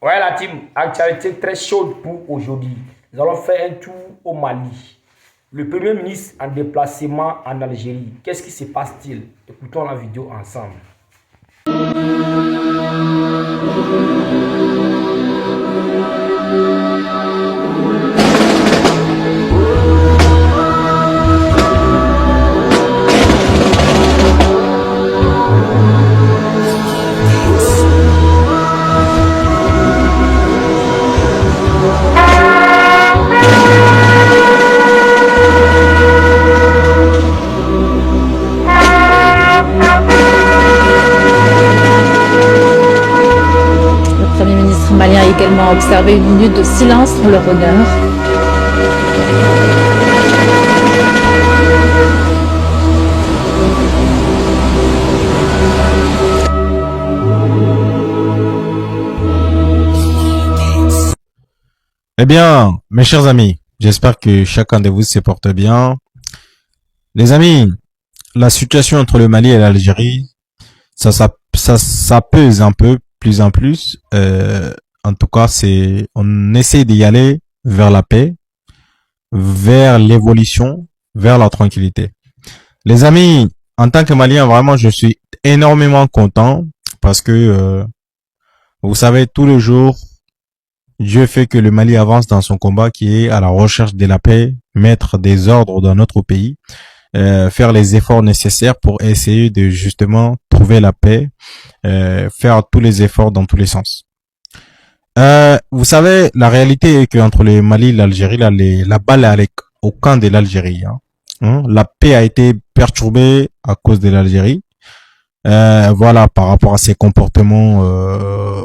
Ouais, la team, actualité très chaude pour aujourd'hui. Nous allons faire un tour au Mali. Le Premier ministre en déplacement en Algérie. Qu'est-ce qui se passe-t-il? Écoutons la vidéo ensemble. Le Premier ministre malien a également observé une minute de silence en leur honneur. Eh bien, mes chers amis, j'espère que chacun de vous se porte bien. Les amis, la situation entre le Mali et l'Algérie, ça pèse un peu, plus en plus. En tout cas, on essaie d'y aller vers la paix, vers l'évolution, vers la tranquillité. Les amis, en tant que Malien, vraiment, je suis énormément content parce que, vous savez, tous les jours, Dieu fait que le Mali avance dans son combat qui est à la recherche de la paix, mettre des ordres dans notre pays, faire les efforts nécessaires pour essayer de justement trouver la paix, faire tous les efforts dans tous les sens. Vous savez, la réalité est qu'entre le Mali et l'Algérie, là, la balle est au camp de l'Algérie. La paix a été perturbée à cause de l'Algérie. Voilà, par rapport à ses comportements,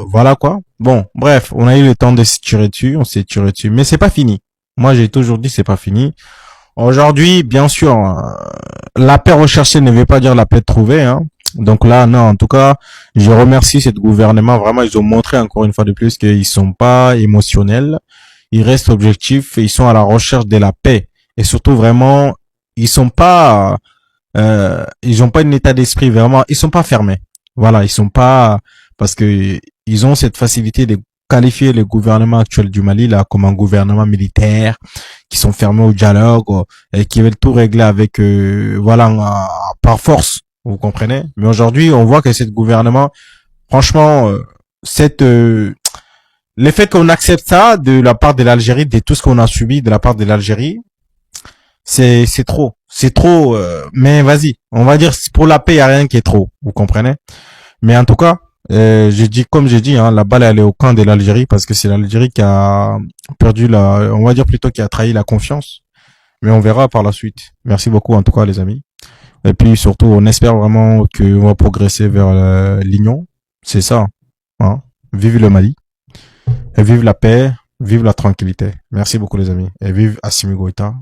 voilà quoi. Bon, bref, on a eu le temps de se tirer dessus, on s'est tiré dessus, mais c'est pas fini. Moi, j'ai toujours dit c'est pas fini. Aujourd'hui, bien sûr, la paix recherchée ne veut pas dire la paix trouvée, hein. Donc là, non, en tout cas, je remercie ce gouvernement. Vraiment, ils ont montré encore une fois de plus qu'ils sont pas émotionnels, ils restent objectifs et ils sont à la recherche de la paix. Et surtout, vraiment, ils sont pas ils ont pas un état d'esprit vraiment, ils sont pas fermés. Voilà, ils sont pas, parce que ils ont cette facilité de qualifier le gouvernement actuel du Mali là comme un gouvernement militaire, qui sont fermés au dialogue et qui veulent tout régler avec voilà par force. Vous comprenez? Mais aujourd'hui, on voit que ce gouvernement, franchement, le fait qu'on accepte ça de la part de l'Algérie, de tout ce qu'on a subi de la part de l'Algérie, c'est trop, mais vas-y, on va dire pour la paix il y a rien qui est trop, vous comprenez. Mais en tout cas, j'ai dit, hein, la balle elle est au camp de l'Algérie parce que c'est l'Algérie qui a perdu on va dire plutôt qui a trahi la confiance, mais on verra par la suite. Merci beaucoup en tout cas les amis, et puis surtout on espère vraiment qu'on va progresser vers l'union, c'est ça, hein. Vive le Mali et vive la paix, vive la tranquillité. Merci beaucoup les amis et vive Assimi Goïta.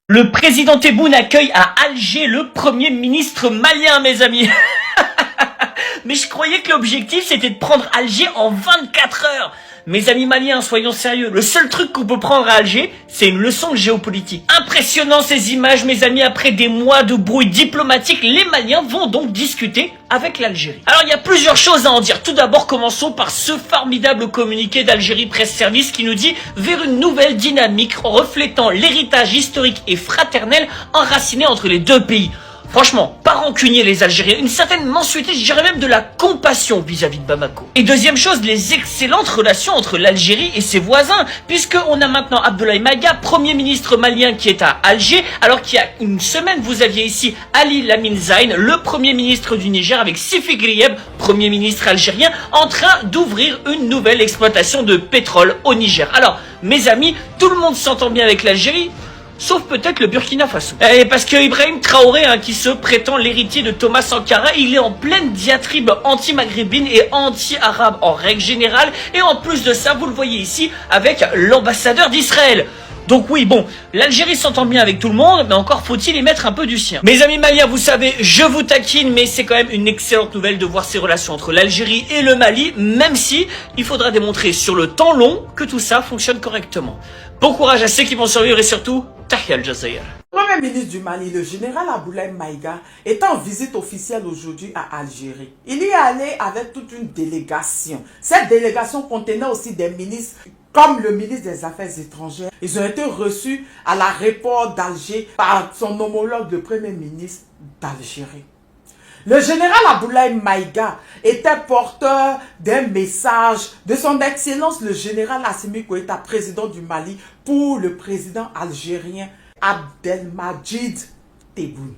Le président Tebboune accueille à Alger le premier ministre malien, mes amis. Mais je croyais que l'objectif c'était de prendre Alger en 24 heures. Mes amis maliens, soyons sérieux. Le seul truc qu'on peut prendre à Alger, c'est une leçon de géopolitique. Impressionnant ces images, mes amis. Après des mois de brouille diplomatique, les Maliens vont donc discuter avec l'Algérie. Alors il y a plusieurs choses à en dire. Tout d'abord, commençons par ce formidable communiqué d'Algérie Presse Service qui nous dit « Vers une nouvelle dynamique reflétant l'héritage historique et fraternel enraciné entre les deux pays ». Franchement, pas rancunier les Algériens, une certaine mensuété, je dirais même de la compassion vis-à-vis de Bamako. Et deuxième chose, les excellentes relations entre l'Algérie et ses voisins, puisqu'on a maintenant Abdoulaye Maga, premier ministre malien qui est à Alger, alors qu'il y a une semaine, vous aviez ici Ali Lamine Zayn, le premier ministre du Niger, avec Sifi Grieb, premier ministre algérien, en train d'ouvrir une nouvelle exploitation de pétrole au Niger. Alors, mes amis, tout le monde s'entend bien avec l'Algérie, sauf peut-être le Burkina Faso. Et parce que Ibrahim Traoré, hein, qui se prétend l'héritier de Thomas Sankara, il est en pleine diatribe anti-maghrébine et anti-arabe en règle générale. Et en plus de ça, vous le voyez ici, avec l'ambassadeur d'Israël. Donc oui, bon, l'Algérie s'entend bien avec tout le monde, mais encore faut-il y mettre un peu du sien. Mes amis maliens, vous savez, je vous taquine, mais c'est quand même une excellente nouvelle de voir ces relations entre l'Algérie et le Mali, même si il faudra démontrer sur le temps long que tout ça fonctionne correctement. Bon courage à ceux qui vont survivre et surtout, تحيا الجزائر. Le Premier ministre du Mali, le général Abdoulaye Maïga, est en visite officielle aujourd'hui à Algérie. Il y est allé avec toute une délégation. Cette délégation contenait aussi des ministres comme le ministre des Affaires étrangères. Ils ont été reçus à l'aéroport d'Alger par son homologue, le Premier ministre d'Algérie. Le général Abdoulaye Maïga était porteur d'un message de son excellence le général Assimi Goïta, président du Mali, pour le président algérien Abdelmadjid Tebboune.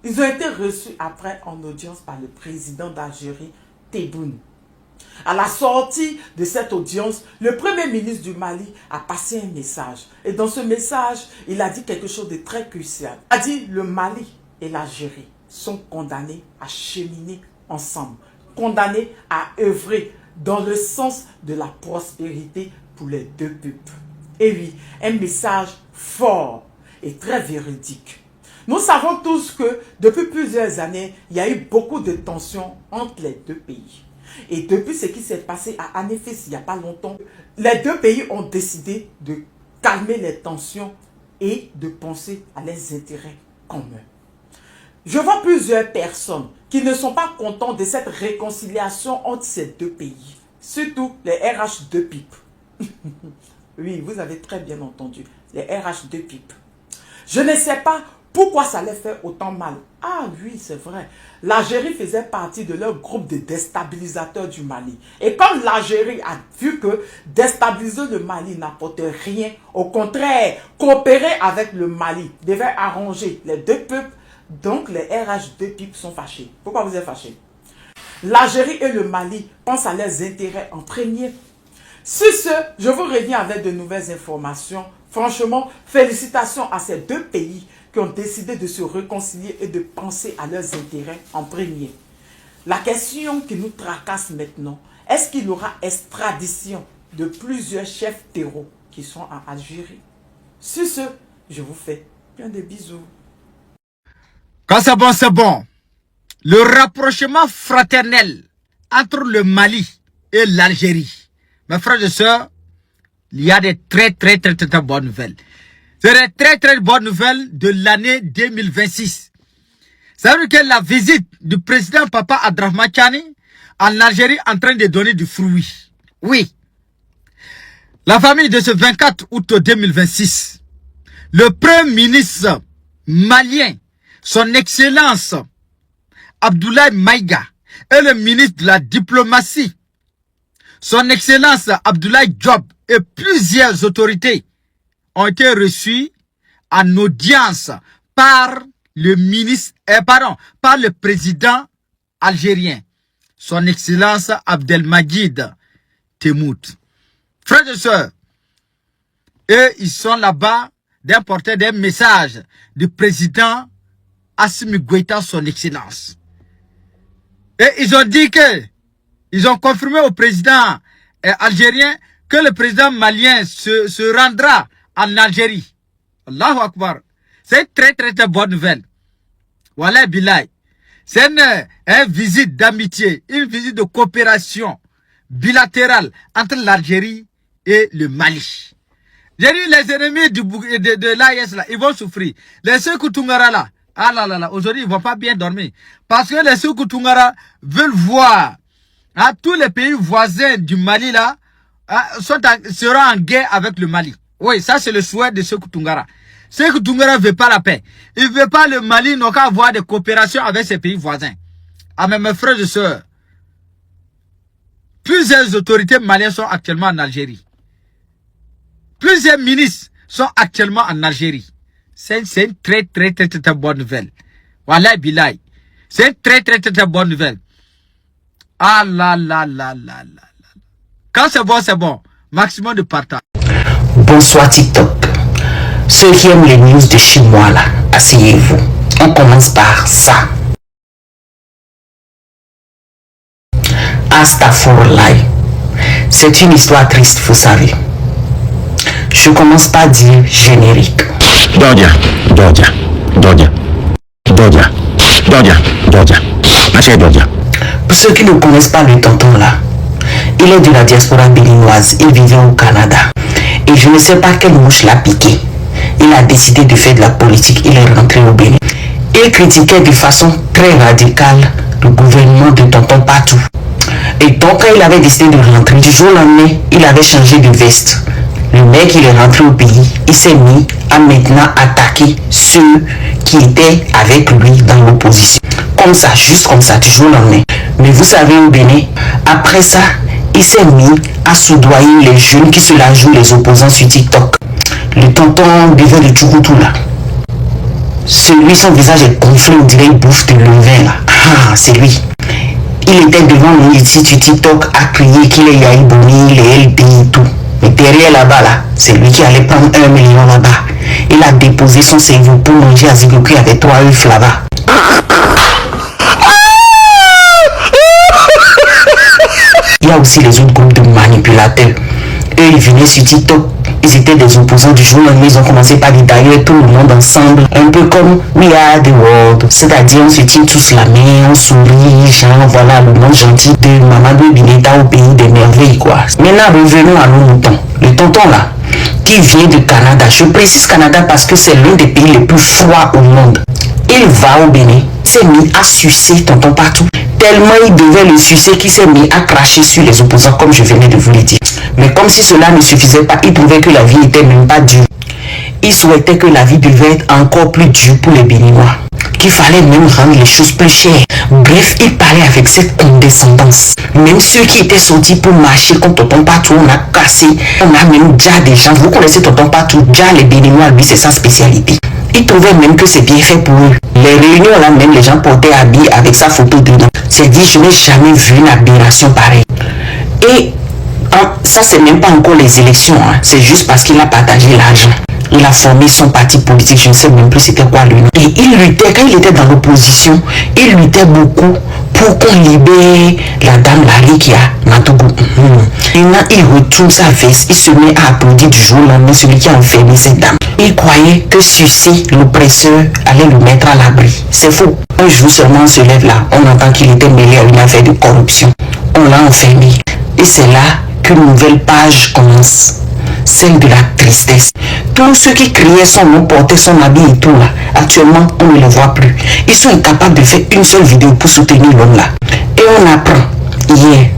Ils ont été reçus après en audience par le président d'Algérie, Tebboune. À la sortie de cette audience, le Premier ministre du Mali a passé un message. Et dans ce message, il a dit quelque chose de très crucial. Il a dit le Mali et l'Algérie sont condamnés à cheminer ensemble, condamnés à œuvrer dans le sens de la prospérité pour les deux peuples. Et oui, un message fort et très véridique. Nous savons tous que depuis plusieurs années, il y a eu beaucoup de tensions entre les deux pays. Et depuis ce qui s'est passé à Anefis il n'y a pas longtemps, les deux pays ont décidé de calmer les tensions et de penser à leurs intérêts communs. Je vois plusieurs personnes qui ne sont pas contents de cette réconciliation entre ces deux pays. Surtout les RH2 PIP. Oui, vous avez très bien entendu. Les RH2 PIP. Je ne sais pas pourquoi ça les fait autant mal. Ah oui, c'est vrai. L'Algérie faisait partie de leur groupe de déstabilisateurs du Mali. Et comme l'Algérie a vu que déstabiliser le Mali n'apporte rien, au contraire, coopérer avec le Mali devait arranger les deux peuples. Donc les RH2 PIP sont fâchés. Pourquoi vous êtes fâchés? L'Algérie et le Mali pensent à leurs intérêts en premier. Sur ce, je vous reviens avec de nouvelles informations. Franchement, félicitations à ces deux pays qui ont décidé de se réconcilier et de penser à leurs intérêts en premier. La question qui nous tracasse maintenant, est-ce qu'il y aura extradition de plusieurs chefs terreaux qui sont en Algérie? Sur ce, je vous fais plein de bisous. Quand c'est bon, c'est bon. Le rapprochement fraternel entre le Mali et l'Algérie. Mes frères et sœurs, il y a des très bonnes nouvelles. C'est des très bonnes nouvelles de l'année 2026. Ça veut dire que la visite du président Papa Abdrahmane Tchani en Algérie est en train de donner du fruit. Oui. La famille de ce 24 août 2026, le premier ministre malien, son Excellence Abdoulaye Maïga et le ministre de la Diplomatie, son Excellence Abdoulaye Diop et plusieurs autorités ont été reçus en audience par le ministre, par le président algérien, son Excellence Abdelmadjid Tebboune. Frères et sœurs, eux, ils sont là-bas d'apporter des messages du président Assimi Goïta, son Excellence. Et ils ont dit que, ils ont confirmé au président algérien que le président malien se rendra en Algérie. Allahu Akbar. C'est une très bonne nouvelle. Wallah Bilay. C'est une visite d'amitié, une visite de coopération bilatérale entre l'Algérie et le Mali. J'ai dit les ennemis de l'AIS là, ils vont souffrir. Les Sékou Toungara là, ah là là là, aujourd'hui ils vont pas bien dormir. Parce que les Sékou Toungara veulent voir tous les pays voisins du Mali là seront en guerre avec le Mali. Oui, ça c'est le souhait de Sékou Toungara. Sékou Toungara ne veut pas la paix. Il ne veut pas le Mali, n'a qu'à avoir des coopérations avec ses pays voisins. Ah mais mes frères et sœurs, plusieurs autorités maliennes sont actuellement en Algérie. Plusieurs ministres sont actuellement en Algérie. C'est une très bonne nouvelle. Wallah Bilay. C'est une très bonne nouvelle. Ah là là là là là. Quand c'est bon, c'est bon. Maximum de partage. Bonsoir TikTok. Ceux qui aiment les news de chez moi là, asseyez-vous. On commence par ça. Astaghfirullah. C'est une histoire triste, vous savez. Je commence par dire générique. Dodia. Pour ceux qui ne connaissent pas le tonton là, il est de la diaspora béninoise, il vivait au Canada. Et je ne sais pas quelle mouche l'a piqué. il a décidé de faire de la politique. Il est rentré au Bénin. Il critiquait de façon très radicale le gouvernement de Tonton Patou. Et donc, quand il avait décidé de rentrer, du jour au lendemain, il avait changé de veste. Le mec, il est rentré au pays. Il s'est mis à maintenant attaquer ceux qui étaient avec lui dans l'opposition. Comme ça, juste comme ça, du jour au lendemain. Mais vous savez, au Bénin, après ça, il s'est mis à soudoyer les jeunes qui se la jouent, les opposants sur TikTok. Le tonton buvait le tchouroutou là. Celui, son visage est gonflé, on dirait il bouffe de levain là. Ah, c'est lui. Il était devant lui ici sur TikTok à crier qu'il est Yahi Boni, il est LD et tout. Mais derrière là-bas là, c'est lui qui allait prendre 1 million là-bas. Il a déposé son cerveau pour manger à Zigouki avec 3 œufs là-bas. Il y a aussi les autres groupes de manipulateurs. Eux, ils venaient sur TikTok. Ils étaient des opposants du jour au lendemain. Ils ont commencé par dire d'ailleurs tout le monde ensemble. Un peu comme We Are the World. C'est-à-dire, on se tient tous la main, on sourit, genre, voilà, le monde gentil de Mamadou Bineta au pays des merveilles, quoi. Maintenant, revenons à nos moutons. Le tonton là, qui vient du Canada. Je précise Canada parce que c'est l'un des pays les plus froids au monde. Il va au Bénin, s'est mis à sucer Tonton Patou. Tellement il devait le sucer qu'il s'est mis à cracher sur les opposants, comme je venais de vous le dire. Mais comme si cela ne suffisait pas, il trouvait que la vie n'était même pas dure. Il souhaitait que la vie devait être encore plus dure pour les Béninois. Qu'il fallait même rendre les choses plus chères. Bref, il parlait avec cette condescendance. Même ceux qui étaient sortis pour marcher contre Tonton Patou, on a cassé. On a même déjà des gens. Vous connaissez Tonton Patou, déjà les Béninois, lui, c'est sa spécialité. Il trouvait même que c'est bien fait pour eux. Les réunions là, même les gens portaient habits avec sa photo dedans. C'est dit, je n'ai jamais vu une aberration pareille. Et ça, c'est même pas encore les élections. Hein. C'est juste parce qu'il a partagé l'argent. Il a formé son parti politique, je ne sais même plus c'était quoi lui. Et il luttait, quand il était dans l'opposition, il luttait beaucoup pour qu'on libère la dame Lali qui a Natogo. Maintenant, il retourne sa veste, il se met à applaudir du jour au lendemain celui qui a enfermé cette dame. Il croyait que sucer l'oppresseur allait le mettre à l'abri. C'est faux. Un jour seulement on se lève là, on entend qu'il était mêlé à une affaire de corruption. On l'a enfermé. Et c'est là qu'une nouvelle page commence. Celle de la tristesse. Tous ceux qui criaient son nom, portaient son habit et tout là, actuellement on ne les voit plus. Ils sont incapables de faire une seule vidéo pour soutenir l'homme là. Et on apprend hier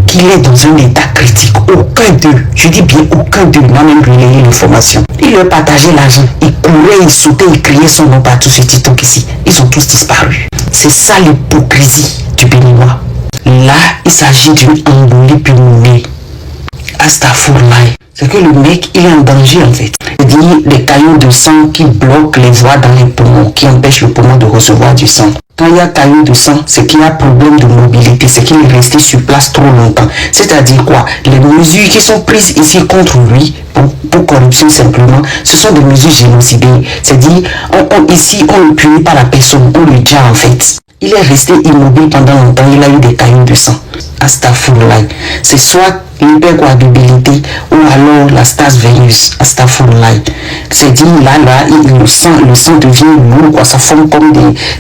qu'il est dans un état critique. Aucun d'eux, je dis bien aucun d'eux n'a même relayé l'information. Il leur partageait l'argent, il courait, il sautait, il criait son nom partout sur TikTok ici. Ils ont tous disparu. C'est ça l'hypocrisie du Béninois. Là, il s'agit d'une embolie pulmonaire. Astaghfirullah. C'est que le mec, il est en danger en fait. C'est-à-dire des caillots de sang qui bloquent les voies dans les poumons, qui empêchent le poumon de recevoir du sang. Quand il y a caillots de sang, c'est qu'il y a problème de mobilité, c'est qu'il est resté sur place trop longtemps. C'est-à-dire quoi? Les mesures qui sont prises ici contre lui, pour corruption simplement, ce sont des mesures génocidaires. C'est-à-dire, ici, on ne punit pas la personne, on le tue en fait. Il est resté immobile pendant longtemps, il a eu des caillots de sang. Astaghfirullah. C'est soit l'hypercoagulabilité ou alors la stase veineuse. Astaghfirullah. C'est dit là, le sang devient lourd, quoi. Ça forme comme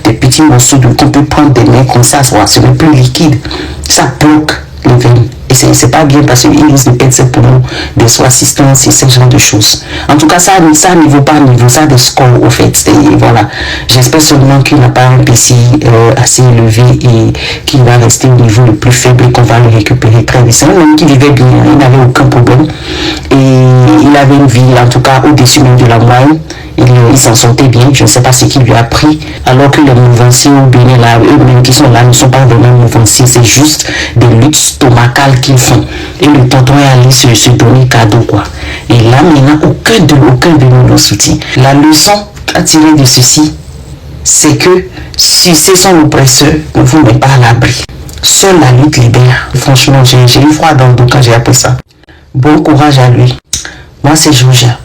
des petits morceaux qu'on peut prendre des mains comme ça, c'est même plus liquide. Ça bloque les veines. Et c'est pas bien parce qu'il risque de perdre ses poumons, de son assistance et ce genre de choses. En tout cas, ça ne vaut pas niveau, ça des scores au fait. Et voilà. J'espère seulement qu'il n'a pas un PC assez élevé et qu'il va rester au niveau le plus faible et qu'on va le récupérer très vite. C'est un homme qui vivait bien, il n'avait aucun problème. Et il avait une vie, en tout cas, au-dessus même de la moyenne. Il s'en sortait bien, je ne sais pas ce qu'il lui a pris, alors que les mouvanciers au Bénin, là, eux-mêmes qui sont là, ne sont pas vraiment mouvanciers, c'est juste des luttes stomacales qu'ils font. Et le tonton est allé se donner cadeau, quoi. Et là, maintenant, aucun de nous le soutient. La leçon à tirer de ceci, c'est que si c'est son oppresseur, ne vous met pas à l'abri. Seule la lutte libère. Franchement, j'ai eu froid dans le dos quand j'ai appris ça. Bon courage à lui. Moi, c'est Georgia.